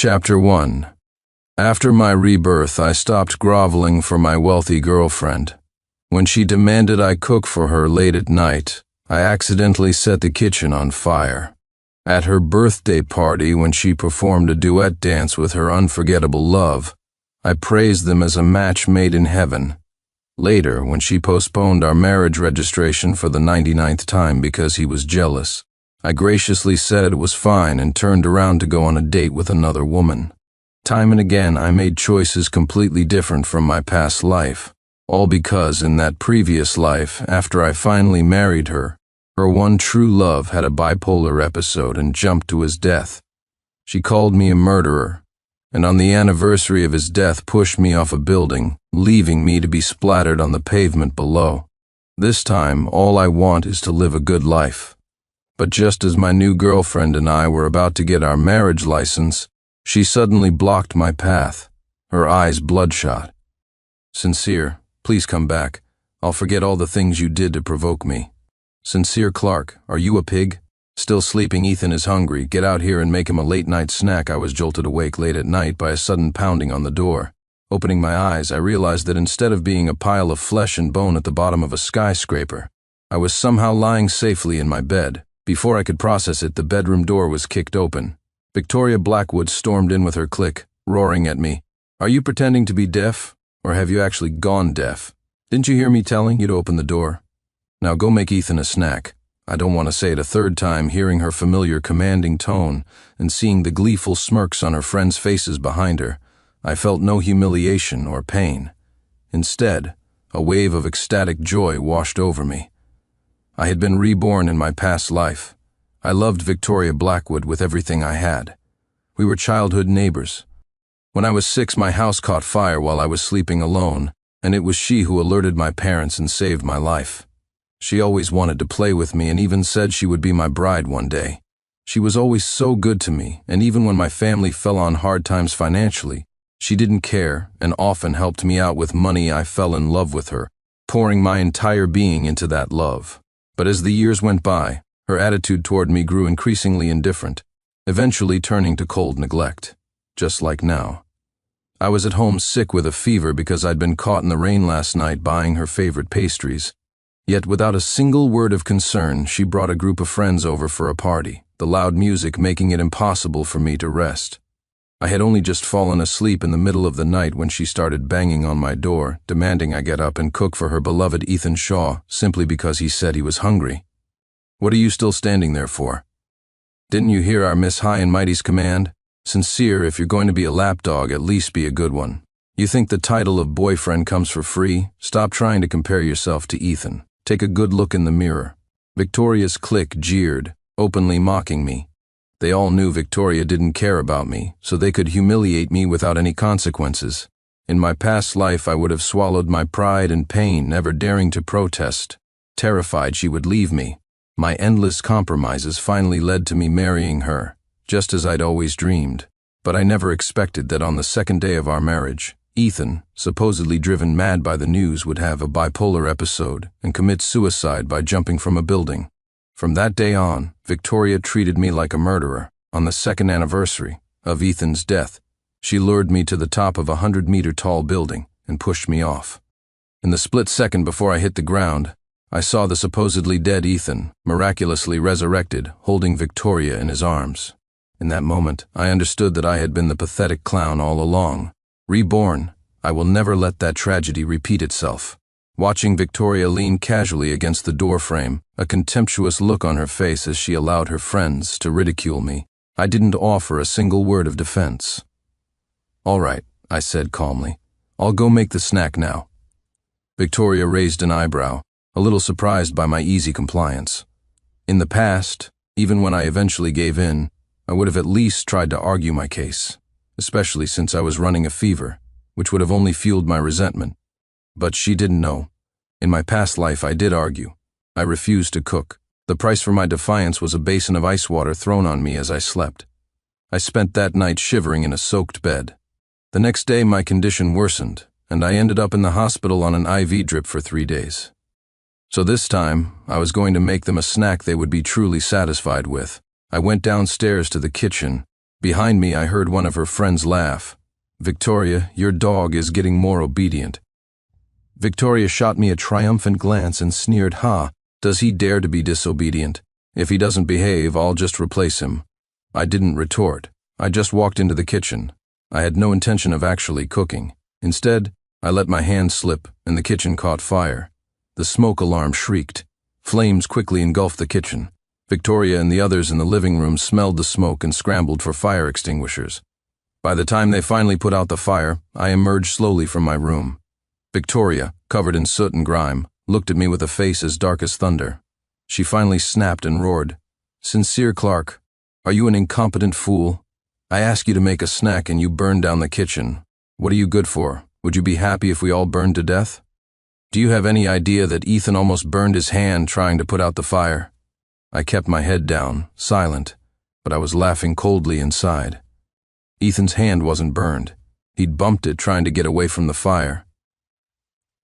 Chapter 1. After my rebirth, I stopped groveling for my wealthy girlfriend. When she demanded I cook for her late at night, I accidentally set the kitchen on fire. At her birthday party, when she performed a duet dance with her unforgettable love, I praised them as a match made in heaven. Later, when she postponed our marriage registration for the 99th time because he was jealous, I graciously said it was fine and turned around to go on a date with another woman. Time and again, I made choices completely different from my past life, all because in that previous life, after I finally married her, her one true love had a bipolar episode and jumped to his death. She called me a murderer, and on the anniversary of his death pushed me off a building, leaving me to be splattered on the pavement below. This time, all I want is to live a good life. But just as my new girlfriend and I were about to get our marriage license, she suddenly blocked my path, her eyes bloodshot. "Sincere, please come back. I'll forget all the things you did to provoke me. Sincere Clark, are you a pig? Still sleeping? Ethan is hungry. Get out here and make him a late-night snack." I was jolted awake late at night by a sudden pounding on the door. Opening my eyes, I realized that instead of being a pile of flesh and bone at the bottom of a skyscraper, I was somehow lying safely in my bed. Before I could process it, the bedroom door was kicked open. Victoria Blackwood stormed in with her click, roaring at me. "Are you pretending to be deaf, or have you actually gone deaf? Didn't you hear me telling you to open the door? Now go make Ethan a snack." I don't want to say it a third time, hearing her familiar commanding tone and seeing the gleeful smirks on her friends' faces behind her. I felt no humiliation or pain. Instead, a wave of ecstatic joy washed over me. I had been reborn in my past life. I loved Victoria Blackwood with everything I had. We were childhood neighbors. When I was 6, my house caught fire while I was sleeping alone, and it was she who alerted my parents and saved my life. She always wanted to play with me and even said she would be my bride one day. She was always so good to me, and even when my family fell on hard times financially, she didn't care and often helped me out with money. I fell in love with her, pouring my entire being into that love. But as the years went by, her attitude toward me grew increasingly indifferent, eventually turning to cold neglect, just like now. I was at home sick with a fever because I'd been caught in the rain last night buying her favorite pastries. Yet without a single word of concern, she brought a group of friends over for a party, the loud music making it impossible for me to rest. I had only just fallen asleep in the middle of the night when she started banging on my door, demanding I get up and cook for her beloved Ethan Shaw, simply because he said he was hungry. "What are you still standing there for? Didn't you hear our Miss High and Mighty's command? Sincere, if you're going to be a lapdog, at least be a good one. You think the title of boyfriend comes for free? Stop trying to compare yourself to Ethan. Take a good look in the mirror." Victoria's clique jeered, openly mocking me. They all knew Victoria didn't care about me, so they could humiliate me without any consequences. In my past life, I would have swallowed my pride and pain, never daring to protest, terrified she would leave me. My endless compromises finally led to me marrying her, just as I'd always dreamed. But I never expected that on the second day of our marriage, Ethan, supposedly driven mad by the news, would have a bipolar episode and commit suicide by jumping from a building. From that day on, Victoria treated me like a murderer. On the second anniversary of Ethan's death, she lured me to the top of a 100-meter-tall building and pushed me off. In the split second before I hit the ground, I saw the supposedly dead Ethan, miraculously resurrected, holding Victoria in his arms. In that moment, I understood that I had been the pathetic clown all along. Reborn, I will never let that tragedy repeat itself. Watching Victoria lean casually against the doorframe, a contemptuous look on her face as she allowed her friends to ridicule me, I didn't offer a single word of defense. "All right," I said calmly. "I'll go make the snack now." Victoria raised an eyebrow, a little surprised by my easy compliance. In the past, even when I eventually gave in, I would have at least tried to argue my case, especially since I was running a fever, which would have only fueled my resentment. But she didn't know. In my past life, I did argue. I refused to cook. The price for my defiance was a basin of ice water thrown on me as I slept. I spent that night shivering in a soaked bed. The next day, my condition worsened, and I ended up in the hospital on an IV drip for 3 days. So this time, I was going to make them a snack they would be truly satisfied with. I went downstairs to the kitchen Behind me, I heard one of her friends laugh. "Victoria, your dog is getting more obedient." Victoria shot me a triumphant glance and sneered, "Ha, does he dare to be disobedient? If he doesn't behave, I'll just replace him." I didn't retort. I just walked into the kitchen. I had no intention of actually cooking. Instead, I let my hand slip, and the kitchen caught fire. The smoke alarm shrieked. Flames quickly engulfed the kitchen. Victoria and the others in the living room smelled the smoke and scrambled for fire extinguishers. By the time they finally put out the fire, I emerged slowly from my room. Victoria, covered in soot and grime, looked at me with a face as dark as thunder. She finally snapped and roared, "Sincere Clark, are you an incompetent fool? I ask you to make a snack and you burn down the kitchen. What are you good for? Would you be happy if we all burned to death? Do you have any idea that Ethan almost burned his hand trying to put out the fire?" I kept my head down, silent, but I was laughing coldly inside. Ethan's hand wasn't burned. He'd bumped it trying to get away from the fire.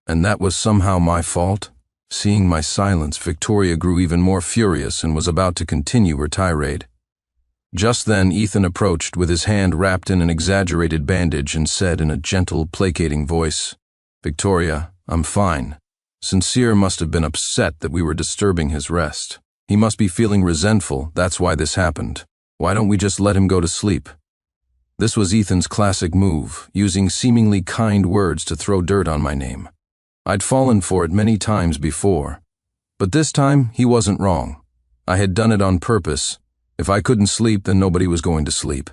And that was somehow my fault? Seeing my silence, Victoria grew even more furious and was about to continue her tirade. Just then, Ethan approached with his hand wrapped in an exaggerated bandage and said in a gentle, placating voice, "Victoria, I'm fine." Sincere must have been upset that we were disturbing his rest. He must be feeling resentful, that's why this happened. Why don't we just let him go to sleep? This was Ethan's classic move, using seemingly kind words to throw dirt on my name. I'd fallen for it many times before. But this time, he wasn't wrong. I had done it on purpose. If I couldn't sleep, then nobody was going to sleep.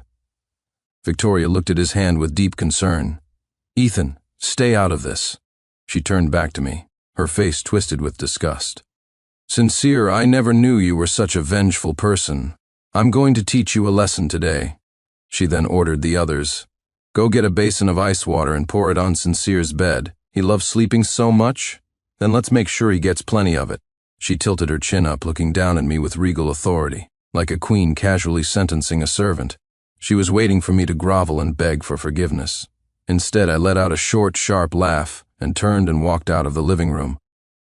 Victoria looked at his hand with deep concern. "Ethan, stay out of this." She turned back to me, her face twisted with disgust. "Sincere, I never knew you were such a vengeful person. I'm going to teach you a lesson today." She then ordered the others, "Go get a basin of ice water and pour it on Sincere's bed. He loves sleeping so much? Then let's make sure he gets plenty of it." She tilted her chin up, looking down at me with regal authority, like a queen casually sentencing a servant. She was waiting for me to grovel and beg for forgiveness. Instead, I let out a short, sharp laugh and turned and walked out of the living room.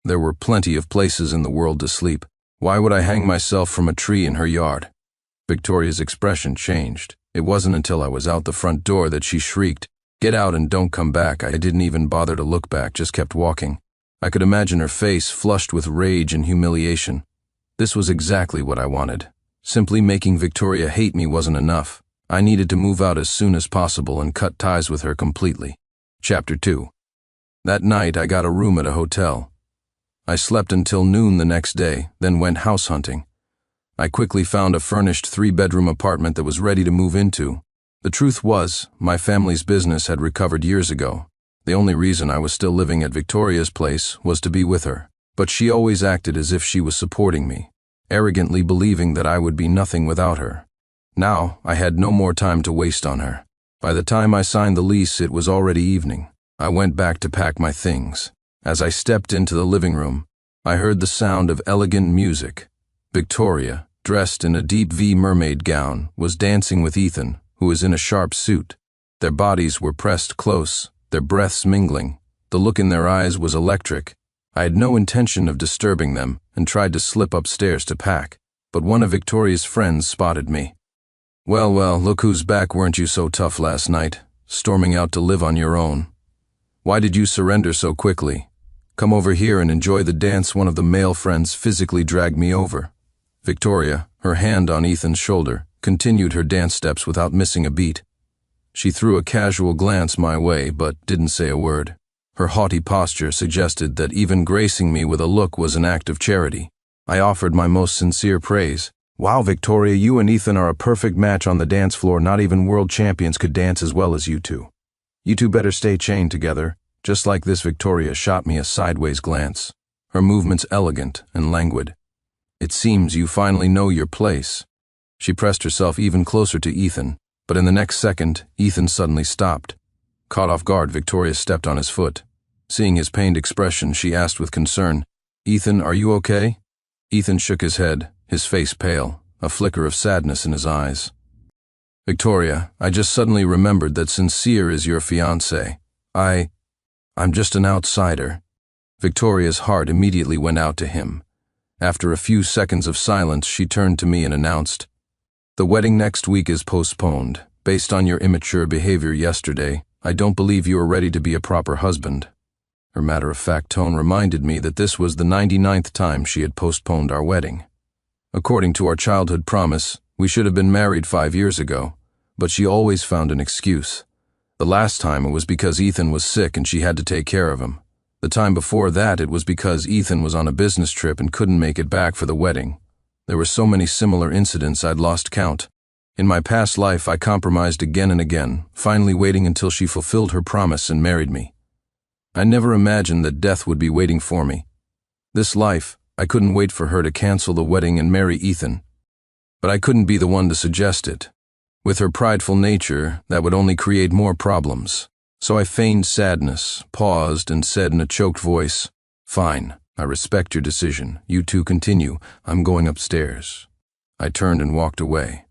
There were plenty of places in the world to sleep. Why would I hang myself from a tree in her yard? Victoria's expression changed. It wasn't until I was out the front door that she shrieked, "Get out and don't come back." I didn't even bother to look back, just kept walking. I could imagine her face flushed with rage and humiliation. This was exactly what I wanted. Simply making Victoria hate me wasn't enough. I needed to move out as soon as possible and cut ties with her completely. Chapter 2. That night, I got a room at a hotel. I slept until noon the next day, then went house hunting. I quickly found a furnished 3-bedroom apartment that was ready to move into. The truth was, my family's business had recovered years ago. The only reason I was still living at Victoria's place was to be with her. But she always acted as if she was supporting me, arrogantly believing that I would be nothing without her. Now, I had no more time to waste on her. By the time I signed the lease, it was already evening. I went back to pack my things. As I stepped into the living room, I heard the sound of elegant music. Victoria, dressed in a deep V mermaid gown, was dancing with Ethan, who was in a sharp suit. Their bodies were pressed close, their breaths mingling. The look in their eyes was electric. I had no intention of disturbing them and tried to slip upstairs to pack, but one of Victoria's friends spotted me. Well, look who's back. Weren't you so tough last night, storming out to live on your own? Why did you surrender so quickly? Come over here and enjoy the dance." One of the male friends physically dragged me over. Victoria, her hand on Ethan's shoulder, continued her dance steps without missing a beat. She threw a casual glance my way, but didn't say a word. Her haughty posture suggested that even gracing me with a look was an act of charity. I offered my most sincere praise. "Wow, Victoria, you and Ethan are a perfect match on the dance floor. Not even world champions could dance as well as you two. You two better stay chained together." Just like this, Victoria shot me a sideways glance, her movements elegant and languid. "It seems you finally know your place." She pressed herself even closer to Ethan, but in the next second, Ethan suddenly stopped. Caught off guard, Victoria stepped on his foot. Seeing his pained expression, she asked with concern, "Ethan, are you okay?" Ethan shook his head, his face pale, a flicker of sadness in his eyes. "Victoria, I just suddenly remembered that Sincere is your fiancé. I'm just an outsider." Victoria's heart immediately went out to him. After a few seconds of silence, she turned to me and announced, The wedding next week is postponed. Based on your immature behavior yesterday, I don't believe you are ready to be a proper husband. Her matter-of-fact tone reminded me that this was the 99th time she had postponed our wedding. According to our childhood promise, we should have been married 5 years ago, but she always found an excuse. The last time it was because Ethan was sick and she had to take care of him. The time before that it was because Ethan was on a business trip and couldn't make it back for the wedding. There were so many similar incidents I'd lost count. In my past life I compromised again and again, finally waiting until she fulfilled her promise and married me. I never imagined that death would be waiting for me. This life, I couldn't wait for her to cancel the wedding and marry Ethan. But I couldn't be the one to suggest it. With her prideful nature, that would only create more problems. So I feigned sadness, paused, and said in a choked voice, "Fine, I respect your decision. You two continue. I'm going upstairs." I turned and walked away.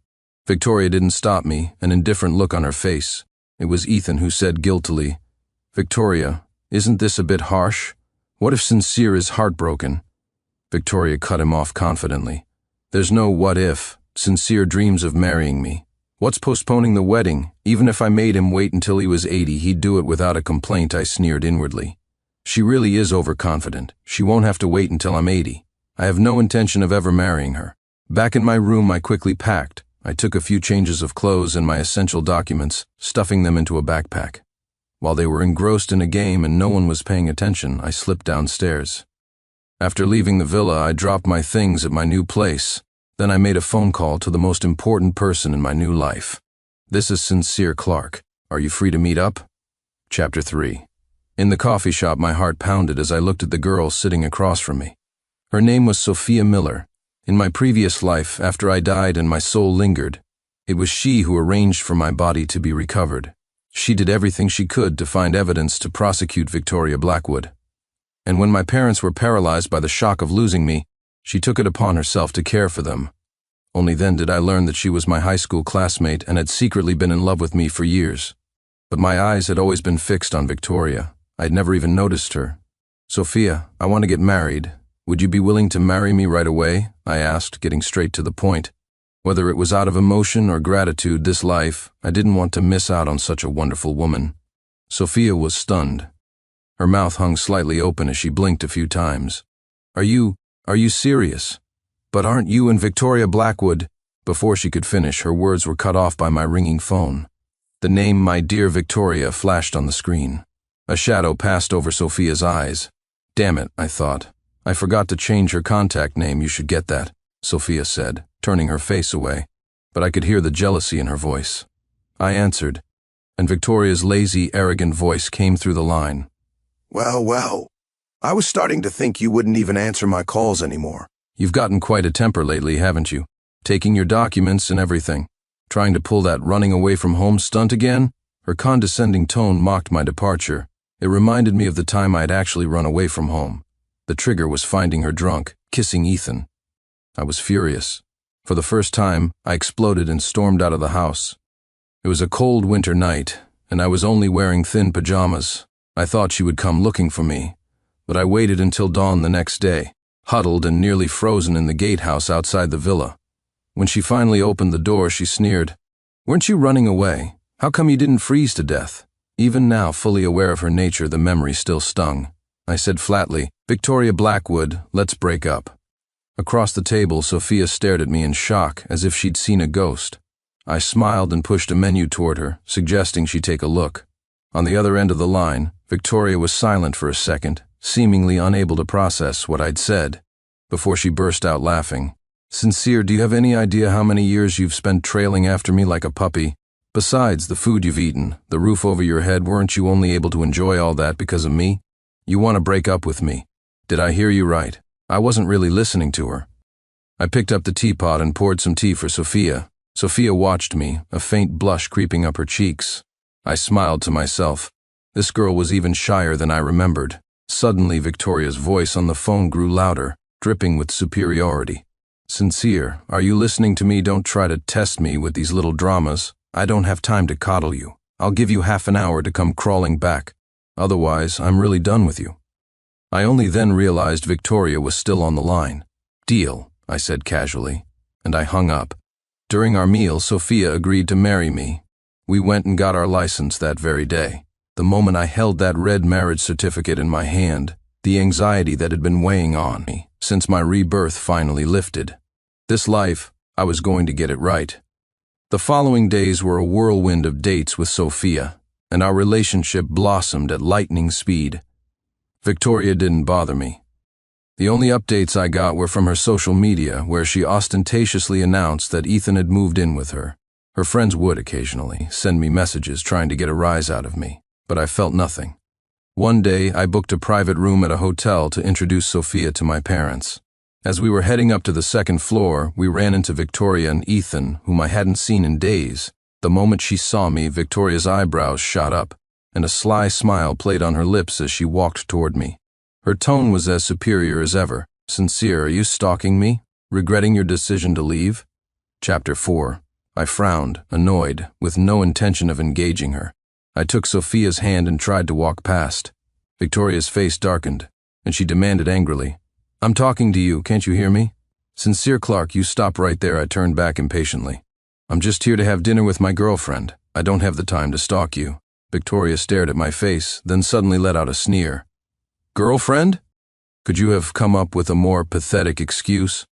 Victoria didn't stop me, an indifferent look on her face. It was Ethan who said guiltily, "Victoria, isn't this a bit harsh? What if Sincere is heartbroken?" Victoria cut him off confidently. "There's no what if. Sincere dreams of marrying me. What's postponing the wedding? Even if I made him wait until he was 80, he'd do it without a complaint," I sneered inwardly. "She really is overconfident. She won't have to wait until I'm 80. I have no intention of ever marrying her." Back in my room, I quickly packed. I took a few changes of clothes and my essential documents, stuffing them into a backpack. While they were engrossed in a game and no one was paying attention, I slipped downstairs. After leaving the villa, I dropped my things at my new place. Then I made a phone call to the most important person in my new life. "This is Sincere Clark. Are you free to meet up?" Chapter 3. In the coffee shop, my heart pounded as I looked at the girl sitting across from me. Her name was Sophia Miller. In my previous life, after I died and my soul lingered, it was she who arranged for my body to be recovered. She did everything she could to find evidence to prosecute Victoria Blackwood. And when my parents were paralyzed by the shock of losing me, she took it upon herself to care for them. Only then did I learn that she was my high school classmate and had secretly been in love with me for years. But my eyes had always been fixed on Victoria. I had never even noticed her. "Sophia, I want to get married. Would you be willing to marry me right away?" I asked, getting straight to the point. Whether it was out of emotion or gratitude, this life, I didn't want to miss out on such a wonderful woman. Sophia was stunned. Her mouth hung slightly open as she blinked a few times. Are you serious? But aren't you and Victoria Blackwood?" Before she could finish, her words were cut off by my ringing phone. The name "My Dear Victoria" flashed on the screen. A shadow passed over Sophia's eyes. "Damn it," I thought. "I forgot to change her contact name. You should get that," Sophia said, turning her face away. But I could hear the jealousy in her voice. I answered, and Victoria's lazy, arrogant voice came through the line. Well, I was starting to think you wouldn't even answer my calls anymore." "You've gotten quite a temper lately, haven't you? Taking your documents and everything. Trying to pull that running away from home stunt again?" Her condescending tone mocked my departure. It reminded me of the time I had actually run away from home. The trigger was finding her drunk, kissing Ethan. I was furious. For the first time, I exploded and stormed out of the house. It was a cold winter night, and I was only wearing thin pajamas. I thought she would come looking for me, but I waited until dawn the next day, huddled and nearly frozen in the gatehouse outside the villa. When she finally opened the door, she sneered, "Weren't you running away? How come you didn't freeze to death?" Even now, fully aware of her nature, the memory still stung. I said flatly, "Victoria Blackwood, let's break up." Across the table, Sophia stared at me in shock, as if she'd seen a ghost. I smiled and pushed a menu toward her, suggesting she take a look. On the other end of the line, Victoria was silent for a second, seemingly unable to process what I'd said, before she burst out laughing. "Sincere, do you have any idea how many years you've spent trailing after me like a puppy? Besides the food you've eaten, the roof over your head, weren't you only able to enjoy all that because of me? You want to break up with me. Did I hear you right?" I wasn't really listening to her. I picked up the teapot and poured some tea for Sophia. Sophia watched me, a faint blush creeping up her cheeks. I smiled to myself. This girl was even shyer than I remembered. Suddenly, Victoria's voice on the phone grew louder, dripping with superiority. "Sincere, are you listening to me? Don't try to test me with these little dramas. I don't have time to coddle you. I'll give you half an hour to come crawling back. Otherwise, I'm really done with you." I only then realized Victoria was still on the line. "Deal," I said casually, and I hung up. During our meal, Sophia agreed to marry me. We went and got our license that very day. The moment I held that red marriage certificate in my hand, the anxiety that had been weighing on me since my rebirth finally lifted. This life, I was going to get it right. The following days were a whirlwind of dates with Sophia, and our relationship blossomed at lightning speed. Victoria didn't bother me. The only updates I got were from her social media, where she ostentatiously announced that Ethan had moved in with her. Her friends would occasionally send me messages trying to get a rise out of me, but I felt nothing. One day, I booked a private room at a hotel to introduce Sophia to my parents. As we were heading up to the second floor, we ran into Victoria and Ethan, whom I hadn't seen in days. The moment she saw me, Victoria's eyebrows shot up, and a sly smile played on her lips as she walked toward me. Her tone was as superior as ever. "Sincere, are you stalking me? Regretting your decision to leave?" Chapter 4. I frowned, annoyed, with no intention of engaging her. I took Sophia's hand and tried to walk past. Victoria's face darkened, and she demanded angrily, "I'm talking to you, can't you hear me?" "Sincere Clark, you stop right there," I turned back impatiently. "I'm just here to have dinner with my girlfriend. I don't have the time to stalk you." Victoria stared at my face, then suddenly let out a sneer. "Girlfriend? Could you have come up with a more pathetic excuse?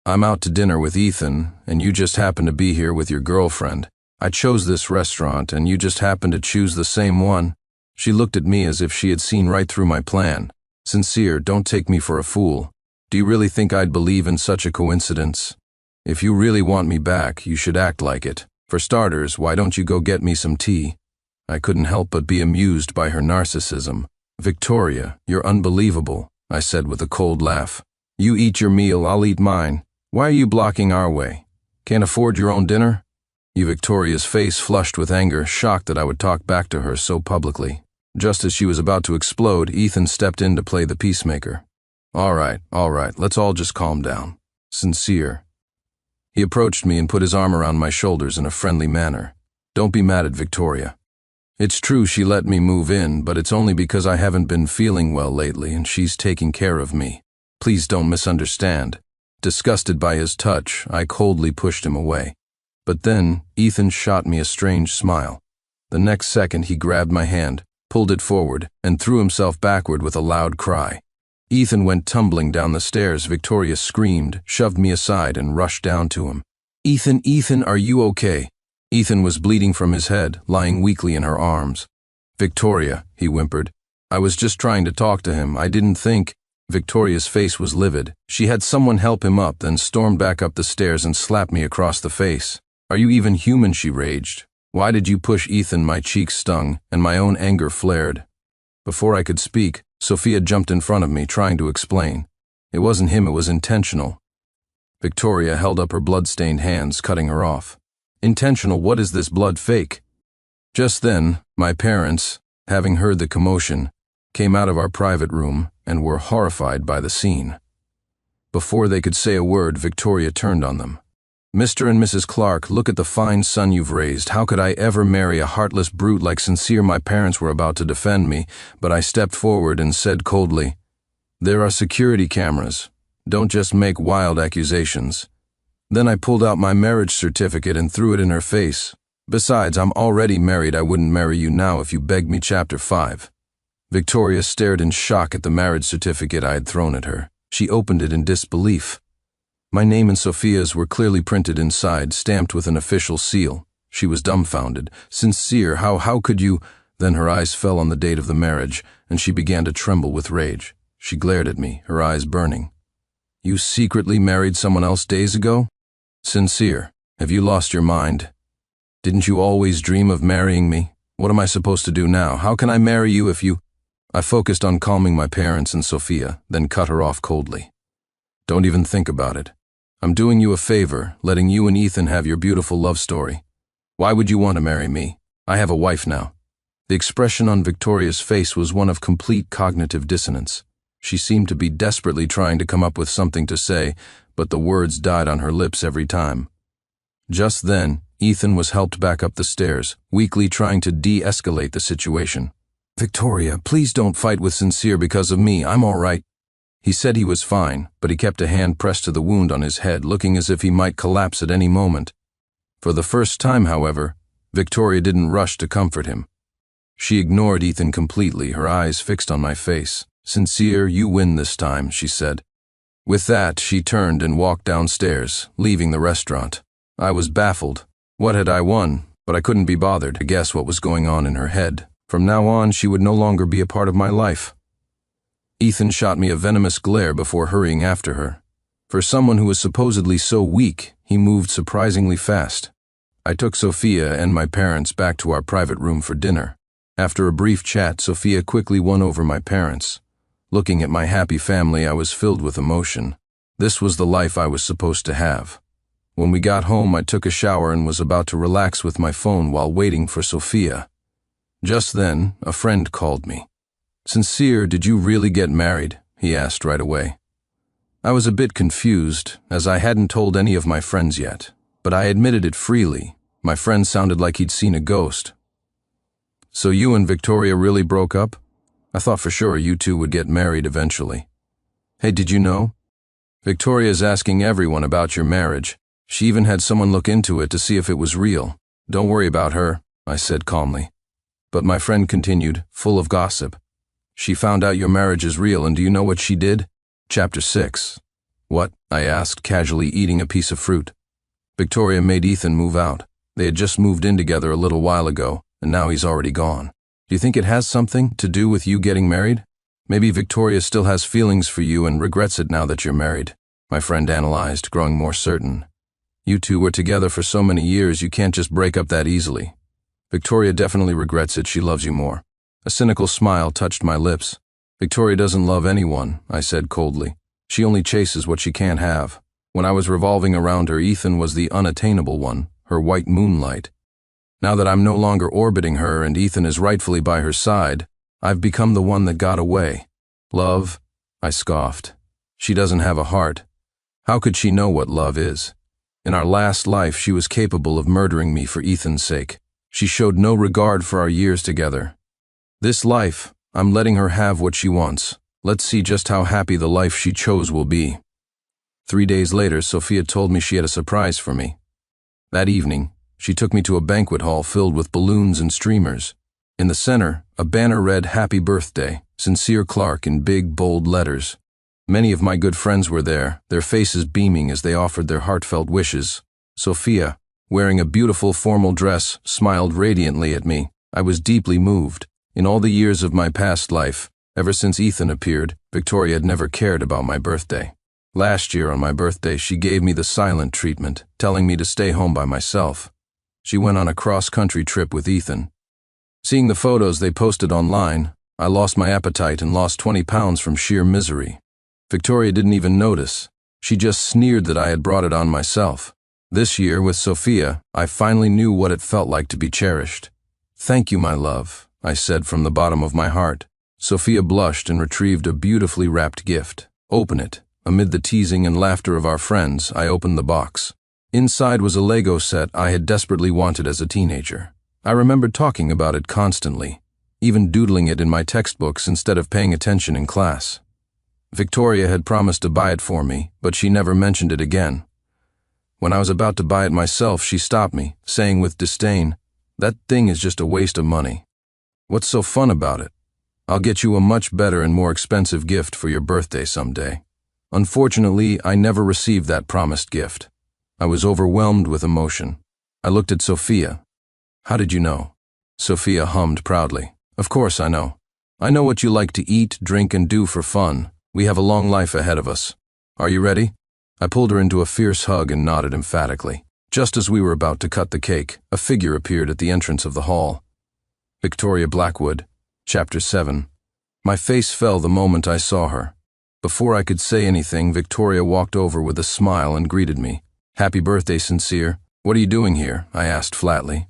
I'm out to dinner with Ethan, and you just happen to be here with your girlfriend. I chose this restaurant, and you just happen to choose the same one." She looked at me as if she had seen right through my plan. "Sincere, don't take me for a fool. Do you really think I'd believe in such a coincidence? If you really want me back, you should act like it. For starters, why don't you go get me some tea?" I couldn't help but be amused by her narcissism. "Victoria, you're unbelievable," I said with a cold laugh. "You eat your meal, I'll eat mine. Why are you blocking our way? Can't afford your own dinner?" Victoria's face flushed with anger, shocked that I would talk back to her so publicly. Just as she was about to explode, Ethan stepped in to play the peacemaker. All right, let's all just calm down. Sincere." He approached me and put his arm around my shoulders in a friendly manner. "Don't be mad at Victoria. It's true she let me move in, but it's only because I haven't been feeling well lately and she's taking care of me. Please don't misunderstand." Disgusted by his touch, I coldly pushed him away. But then, Ethan shot me a strange smile. The next second, he grabbed my hand, pulled it forward, and threw himself backward with a loud cry. Ethan went tumbling down the stairs. Victoria screamed, shoved me aside, and rushed down to him. Ethan, are you okay?" Ethan was bleeding from his head, lying weakly in her arms. "Victoria," he whimpered. "I was just trying to talk to him. I didn't think—" Victoria's face was livid. She had someone help him up, then stormed back up the stairs and slapped me across the face. "Are you even human?" she raged. "Why did you push Ethan?" My cheeks stung, and my own anger flared. Before I could speak, Sophia jumped in front of me, trying to explain. "It wasn't him, it was intentional." Victoria held up her blood-stained hands, cutting her off. "Intentional? What is this blood fake?" Just then, my parents, having heard the commotion, came out of our private room and were horrified by the scene. Before they could say a word, Victoria turned on them. "Mr. and Mrs. Clark, look at the fine son you've raised. How could I ever marry a heartless brute like Sincere?" My parents were about to defend me, but I stepped forward and said coldly, "There are security cameras. Don't just make wild accusations." Then I pulled out my marriage certificate and threw it in her face. "Besides, I'm already married. I wouldn't marry you now if you begged me." Chapter 5. Victoria stared in shock at the marriage certificate I had thrown at her. She opened it in disbelief. My name and Sophia's were clearly printed inside, stamped with an official seal. She was dumbfounded. "Sincere, how could you—" Then her eyes fell on the date of the marriage, and she began to tremble with rage. She glared at me, her eyes burning. "You secretly married someone else days ago? Sincere, have you lost your mind? Didn't you always dream of marrying me? What am I supposed to do now? How can I marry you if you—" I focused on calming my parents and Sophia, then cut her off coldly. "Don't even think about it. I'm doing you a favor, letting you and Ethan have your beautiful love story. Why would you want to marry me? I have a wife now." The expression on Victoria's face was one of complete cognitive dissonance. She seemed to be desperately trying to come up with something to say, but the words died on her lips every time. Just then, Ethan was helped back up the stairs, weakly trying to de-escalate the situation. "Victoria, please don't fight with Sincere because of me. I'm all right." He said he was fine, but he kept a hand pressed to the wound on his head, looking as if he might collapse at any moment. For the first time, however, Victoria didn't rush to comfort him. She ignored Ethan completely, her eyes fixed on my face. "Sincere, you win this time," she said. With that, she turned and walked downstairs, leaving the restaurant. I was baffled. What had I won? But I couldn't be bothered to guess what was going on in her head. From now on, she would no longer be a part of my life. Ethan shot me a venomous glare before hurrying after her. For someone who was supposedly so weak, he moved surprisingly fast. I took Sophia and my parents back to our private room for dinner. After a brief chat, Sophia quickly won over my parents. Looking at my happy family, I was filled with emotion. This was the life I was supposed to have. When we got home, I took a shower and was about to relax with my phone while waiting for Sophia. Just then, a friend called me. "Sincere, did you really get married?" he asked right away. I was a bit confused, as I hadn't told any of my friends yet, but I admitted it freely. My friend sounded like he'd seen a ghost. "So you and Victoria really broke up? I thought for sure you two would get married eventually." "Hey, did you know? Victoria's asking everyone about your marriage. She even had someone look into it to see if it was real." "Don't worry about her," I said calmly. But my friend continued, full of gossip. "She found out your marriage is real, and do you know what she did?" Chapter 6. "What?" I asked, casually eating a piece of fruit. "Victoria made Ethan move out. They had just moved in together a little while ago, and now he's already gone. Do you think it has something to do with you getting married? Maybe Victoria still has feelings for you and regrets it now that you're married," my friend analyzed, growing more certain. "You two were together for so many years, you can't just break up that easily. Victoria definitely regrets it, she loves you more." A cynical smile touched my lips. "Victoria doesn't love anyone," I said coldly. "She only chases what she can't have. When I was revolving around her, Ethan was the unattainable one, her white moonlight. Now that I'm no longer orbiting her and Ethan is rightfully by her side, I've become the one that got away." "Love?" I scoffed. "She doesn't have a heart. How could she know what love is? In our last life, she was capable of murdering me for Ethan's sake. She showed no regard for our years together. This life, I'm letting her have what she wants. Let's see just how happy the life she chose will be." 3 days later, Sophia told me she had a surprise for me. That evening, she took me to a banquet hall filled with balloons and streamers. In the center, a banner read, "Happy Birthday, Sincere Clark," in big, bold letters. Many of my good friends were there, their faces beaming as they offered their heartfelt wishes. Sophia, wearing a beautiful formal dress, smiled radiantly at me. I was deeply moved. In all the years of my past life, ever since Ethan appeared, Victoria had never cared about my birthday. Last year on my birthday, she gave me the silent treatment, telling me to stay home by myself. She went on a cross-country trip with Ethan. Seeing the photos they posted online, I lost my appetite and lost 20 pounds from sheer misery. Victoria didn't even notice. She just sneered that I had brought it on myself. This year, with Sophia, I finally knew what it felt like to be cherished. "Thank you, my love," I said from the bottom of my heart. Sophia blushed and retrieved a beautifully wrapped gift. "Open it." Amid the teasing and laughter of our friends, I opened the box. Inside was a Lego set I had desperately wanted as a teenager. I remembered talking about it constantly, even doodling it in my textbooks instead of paying attention in class. Victoria had promised to buy it for me, but she never mentioned it again. When I was about to buy it myself, she stopped me, saying with disdain, "That thing is just a waste of money. What's so fun about it? I'll get you a much better and more expensive gift for your birthday someday." Unfortunately, I never received that promised gift. I was overwhelmed with emotion. I looked at Sophia. "How did you know?" Sophia hummed proudly. "Of course I know. I know what you like to eat, drink, and do for fun. We have a long life ahead of us. Are you ready?" I pulled her into a fierce hug and nodded emphatically. Just as we were about to cut the cake, a figure appeared at the entrance of the hall. Victoria Blackwood, Chapter 7. My face fell the moment I saw her. Before I could say anything, Victoria walked over with a smile and greeted me. "Happy birthday, Sincere. What are you doing here?" I asked flatly.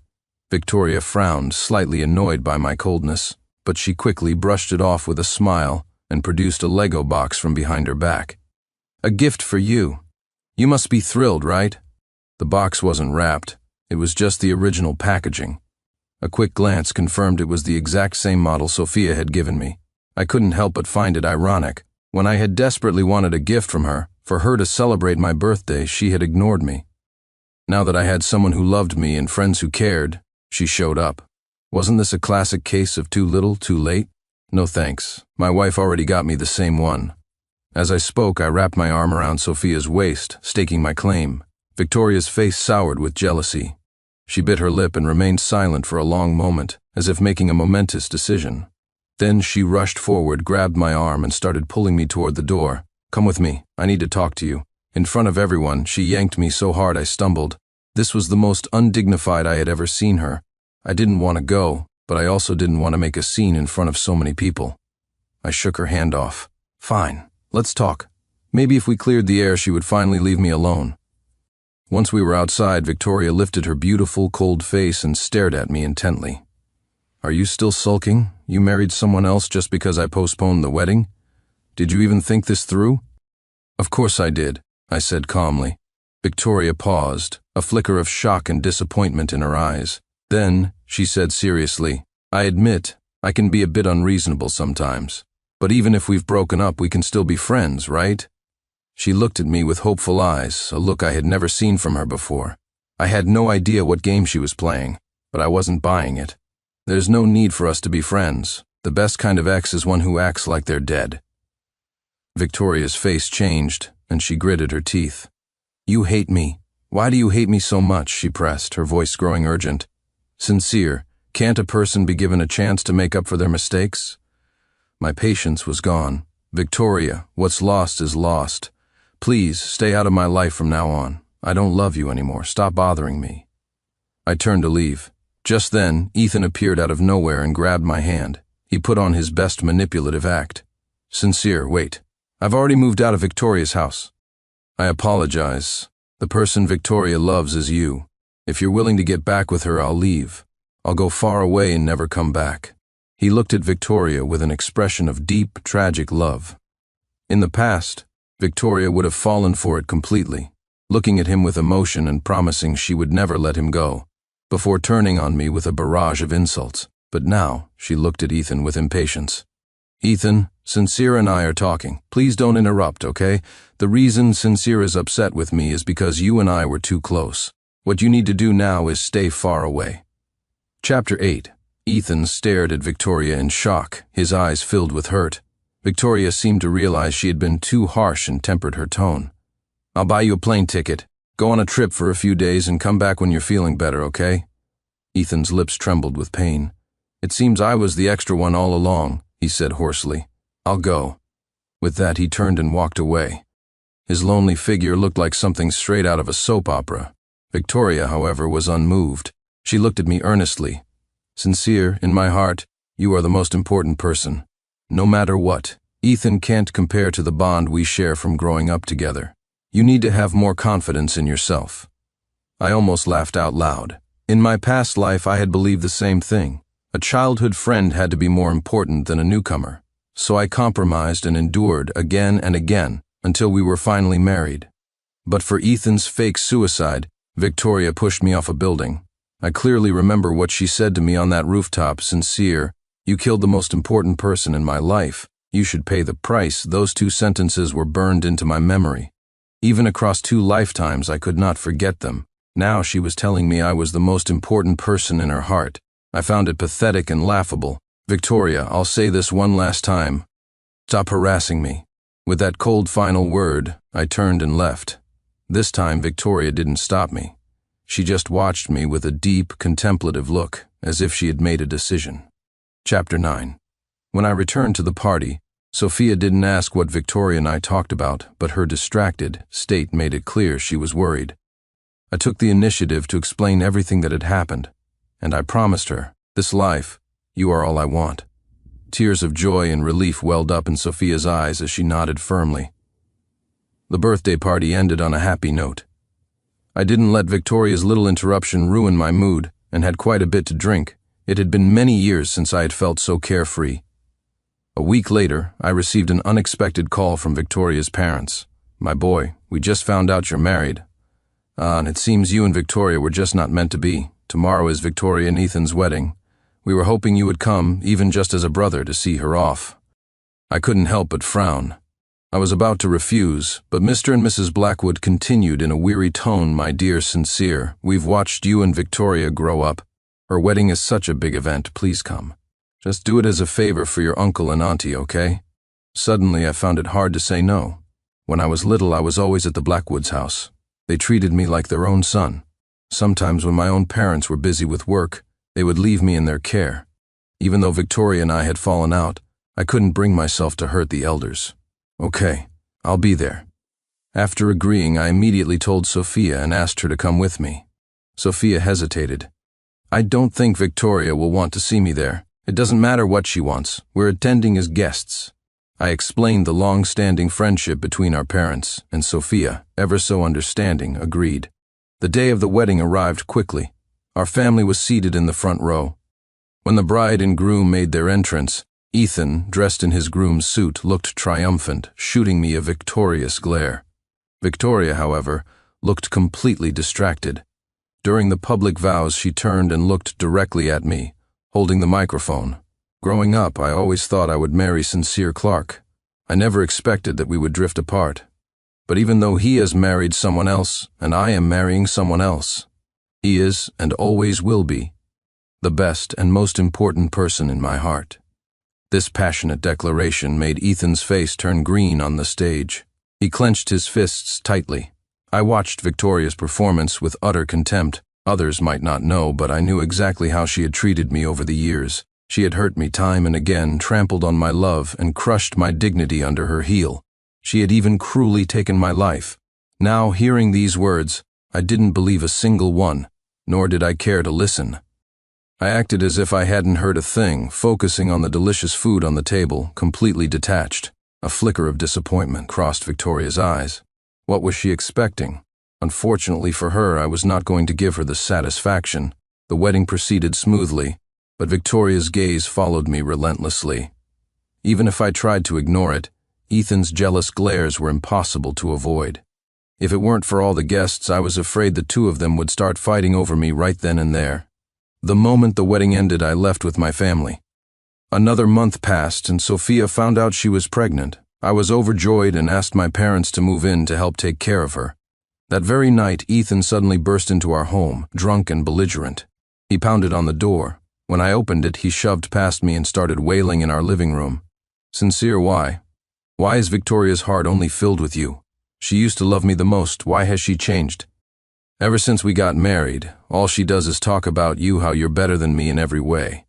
Victoria frowned, slightly annoyed by my coldness, but she quickly brushed it off with a smile and produced a Lego box from behind her back. "A gift for you. You must be thrilled, right?" The box wasn't wrapped. It was just the original packaging. A quick glance confirmed it was the exact same model Sophia had given me. I couldn't help but find it ironic. When I had desperately wanted a gift from her, for her to celebrate my birthday, she had ignored me. Now that I had someone who loved me and friends who cared, she showed up. Wasn't this a classic case of too little, too late? No thanks. My wife already got me the same one. As I spoke, I wrapped my arm around Sophia's waist, staking my claim. Victoria's face soured with jealousy. She bit her lip and remained silent for a long moment, as if making a momentous decision. Then she rushed forward, grabbed my arm, and started pulling me toward the door. Come with me. I need to talk to you. In front of everyone, she yanked me so hard I stumbled. This was the most undignified I had ever seen her. I didn't want to go, but I also didn't want to make a scene in front of so many people. I shook her hand off. Fine, let's talk. Maybe if we cleared the air, she would finally leave me alone. Once we were outside, Victoria lifted her beautiful, cold face and stared at me intently. Are you still sulking? You married someone else just because I postponed the wedding? Did you even think this through? Of course I did, I said calmly. Victoria paused, a flicker of shock and disappointment in her eyes. Then, she said seriously, I admit, I can be a bit unreasonable sometimes. But even if we've broken up, we can still be friends, right? She looked at me with hopeful eyes, a look I had never seen from her before. I had no idea what game she was playing, but I wasn't buying it. There's no need for us to be friends. The best kind of ex is one who acts like they're dead. Victoria's face changed, and she gritted her teeth. You hate me. Why do you hate me so much? She pressed, her voice growing urgent. Sincere, can't a person be given a chance to make up for their mistakes? My patience was gone. Victoria, what's lost is lost. Please, stay out of my life from now on. I don't love you anymore. Stop bothering me. I turned to leave. Just then, Ethan appeared out of nowhere and grabbed my hand. He put on his best manipulative act. Sincere, wait. I've already moved out of Victoria's house. I apologize. The person Victoria loves is you. If you're willing to get back with her, I'll leave. I'll go far away and never come back. He looked at Victoria with an expression of deep, tragic love. In the past, Victoria would have fallen for it completely, looking at him with emotion and promising she would never let him go, before turning on me with a barrage of insults. But now, she looked at Ethan with impatience. Ethan, Sincere and I are talking. Please don't interrupt, okay? The reason Sincere is upset with me is because you and I were too close. What you need to do now is stay far away. Chapter 8. Ethan stared at Victoria in shock, his eyes filled with hurt. Victoria seemed to realize she had been too harsh and tempered her tone. I'll buy you a plane ticket. Go on a trip for a few days and come back when you're feeling better, okay? Ethan's lips trembled with pain. It seems I was the extra one all along, he said hoarsely. I'll go. With that, he turned and walked away. His lonely figure looked like something straight out of a soap opera. Victoria, however, was unmoved. She looked at me earnestly. Sincere, in my heart, you are the most important person. No matter what, Ethan can't compare to the bond we share from growing up together. You need to have more confidence in yourself. I almost laughed out loud. In my past life, I had believed the same thing. A childhood friend had to be more important than a newcomer. So I compromised and endured again and again until we were finally married. But for Ethan's fake suicide, Victoria pushed me off a building. I clearly remember what she said to me on that rooftop. Sincere, you killed the most important person in my life. You should pay the price. Those two sentences were burned into my memory. Even across 2 lifetimes, I could not forget them. Now she was telling me I was the most important person in her heart. I found it pathetic and laughable. Victoria, I'll say this one last time. Stop harassing me. With that cold final word, I turned and left. This time, Victoria didn't stop me. She just watched me with a deep, contemplative look, as if she had made a decision. Chapter 9. When I returned to the party, Sophia didn't ask what Victoria and I talked about, but her distracted state made it clear she was worried. I took the initiative to explain everything that had happened, and I promised her, this life, you are all I want. Tears of joy and relief welled up in Sophia's eyes as she nodded firmly. The birthday party ended on a happy note. I didn't let Victoria's little interruption ruin my mood and had quite a bit to drink. It had been many years since I had felt so carefree. A week later, I received an unexpected call from Victoria's parents. My boy, we just found out you're married. And it seems you and Victoria were just not meant to be. Tomorrow is Victoria and Ethan's wedding. We were hoping you would come, even just as a brother, to see her off. I couldn't help but frown. I was about to refuse, but Mr. and Mrs. Blackwood continued in a weary tone, "My dear Sincere, we've watched you and Victoria grow up. Her wedding is such a big event, please come. Just do it as a favor for your uncle and auntie, okay?" Suddenly, I found it hard to say no. When I was little, I was always at the Blackwoods' house. They treated me like their own son. Sometimes when my own parents were busy with work, they would leave me in their care. Even though Victoria and I had fallen out, I couldn't bring myself to hurt the elders. "Okay, I'll be there." After agreeing, I immediately told Sophia and asked her to come with me. Sophia hesitated. "I don't think Victoria will want to see me there. It doesn't matter what she wants. We're attending as guests." I explained the long-standing friendship between our parents, and Sophia, ever so understanding, agreed. The day of the wedding arrived quickly. Our family was seated in the front row. When the bride and groom made their entrance, Ethan, dressed in his groom's suit, looked triumphant, shooting me a victorious glare. Victoria, however, looked completely distracted. During the public vows, she turned and looked directly at me, holding the microphone. Growing up, I always thought I would marry Sincere Clark. I never expected that we would drift apart. But even though he has married someone else, and I am marrying someone else, he is, and always will be, the best and most important person in my heart. This passionate declaration made Ethan's face turn green on the stage. He clenched his fists tightly. I watched Victoria's performance with utter contempt. Others might not know, but I knew exactly how she had treated me over the years. She had hurt me time and again, trampled on my love, and crushed my dignity under her heel. She had even cruelly taken my life. Now, hearing these words, I didn't believe a single one, nor did I care to listen. I acted as if I hadn't heard a thing, focusing on the delicious food on the table, completely detached. A flicker of disappointment crossed Victoria's eyes. What was she expecting? Unfortunately for her, I was not going to give her the satisfaction. The wedding proceeded smoothly, but Victoria's gaze followed me relentlessly. Even if I tried to ignore it, Ethan's jealous glares were impossible to avoid. If it weren't for all the guests, I was afraid the two of them would start fighting over me right then and there. The moment the wedding ended, I left with my family. Another month passed, and Sophia found out she was pregnant. I was overjoyed and asked my parents to move in to help take care of her. That very night, Ethan suddenly burst into our home, drunk and belligerent. He pounded on the door. When I opened it, he shoved past me and started wailing in our living room. "Sincere, why? Why is Victoria's heart only filled with you? She used to love me the most. Why has she changed? Ever since we got married, all she does is talk about you, how you're better than me in every way.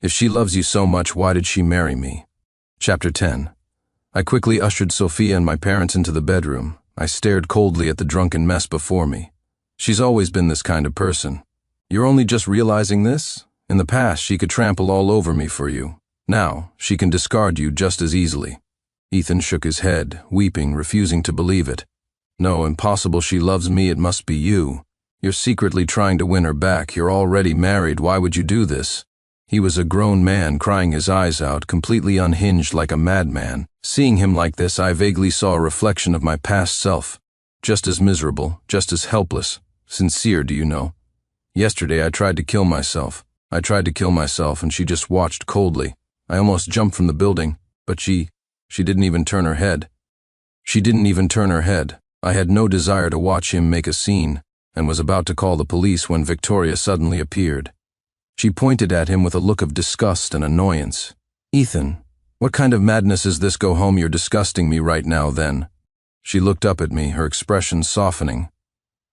If she loves you so much, why did she marry me?" Chapter 10. I quickly ushered Sophia and my parents into the bedroom. I stared coldly at the drunken mess before me. She's always been this kind of person. You're only just realizing this? In the past, she could trample all over me for you. Now, she can discard you just as easily. Ethan shook his head, weeping, refusing to believe it. "No, impossible. She loves me. It must be you. You're secretly trying to win her back. You're already married. Why would you do this?" He was a grown man, crying his eyes out, completely unhinged like a madman. Seeing him like this, I vaguely saw a reflection of my past self. Just as miserable, just as helpless. Sincere, do you know? Yesterday I tried to kill myself. And she just watched coldly. I almost jumped from the building, but she didn't even turn her head. I had no desire to watch him make a scene, and was about to call the police when Victoria suddenly appeared. She pointed at him with a look of disgust and annoyance. "Ethan, what kind of madness is this? Go home, you're disgusting me right now then." She looked up at me, her expression softening.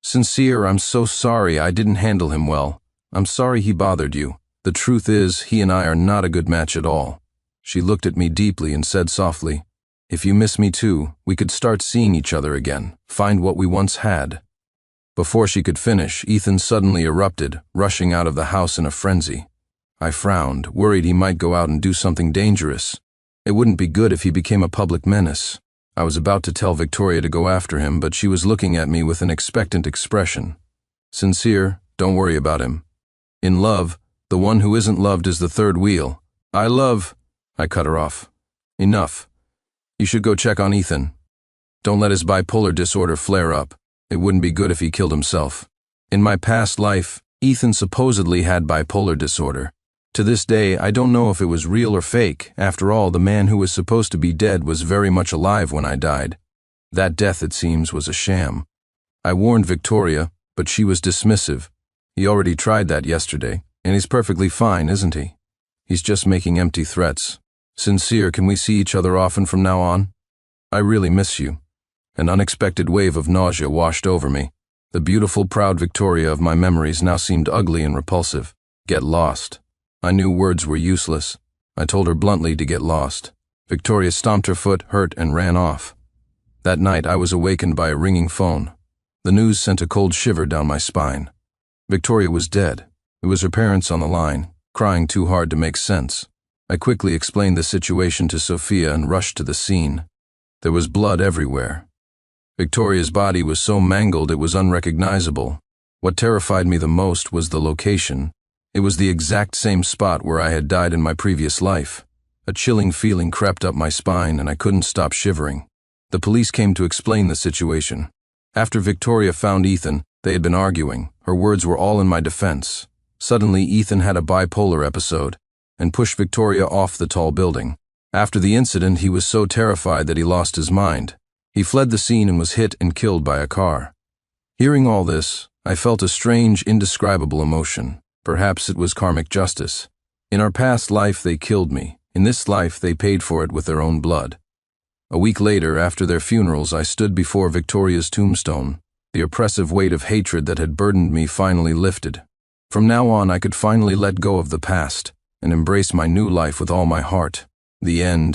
"Sincere, I'm so sorry. I didn't handle him well. I'm sorry he bothered you. The truth is, he and I are not a good match at all." She looked at me deeply and said softly, "If you miss me too, we could start seeing each other again, find what we once had." Before she could finish, Ethan suddenly erupted, rushing out of the house in a frenzy. I frowned, worried he might go out and do something dangerous. It wouldn't be good if he became a public menace. I was about to tell Victoria to go after him, but she was looking at me with an expectant expression. "Sincere, don't worry about him. In love, the one who isn't loved is the third wheel. I cut her off. "Enough. You should go check on Ethan. Don't let his bipolar disorder flare up. It wouldn't be good if he killed himself. In my past life, Ethan supposedly had bipolar disorder. To this day, I don't know if it was real or fake. After all, the man who was supposed to be dead was very much alive when I died. That death, it seems, was a sham. I warned Victoria, but she was dismissive. He already tried that yesterday, and he's perfectly fine, isn't he? He's just making empty threats. Sincere, can we see each other often from now on? I really miss you. An unexpected wave of nausea washed over me. The beautiful, proud Victoria of my memories now seemed ugly and repulsive. Get lost. I knew words were useless. I told her bluntly to get lost. Victoria stomped her foot, hurt, and ran off. That night I was awakened by a ringing phone. The news sent a cold shiver down my spine. Victoria was dead. It was her parents on the line, crying too hard to make sense. I quickly explained the situation to Sophia and rushed to the scene. There was blood everywhere. Victoria's body was so mangled it was unrecognizable. What terrified me the most was the location. It was the exact same spot where I had died in my previous life. A chilling feeling crept up my spine and I couldn't stop shivering. The police came to explain the situation. After Victoria found Ethan, they had been arguing. Her words were all in my defense. Suddenly, Ethan had a bipolar episode and pushed Victoria off the tall building. After the incident, he was so terrified that he lost his mind. He fled the scene and was hit and killed by a car. Hearing all this, I felt a strange, indescribable emotion. Perhaps it was karmic justice. In our past life, they killed me. In this life, they paid for it with their own blood. A week later, after their funerals, I stood before Victoria's tombstone. The oppressive weight of hatred that had burdened me finally lifted. From now on, I could finally let go of the past and embrace my new life with all my heart. The end.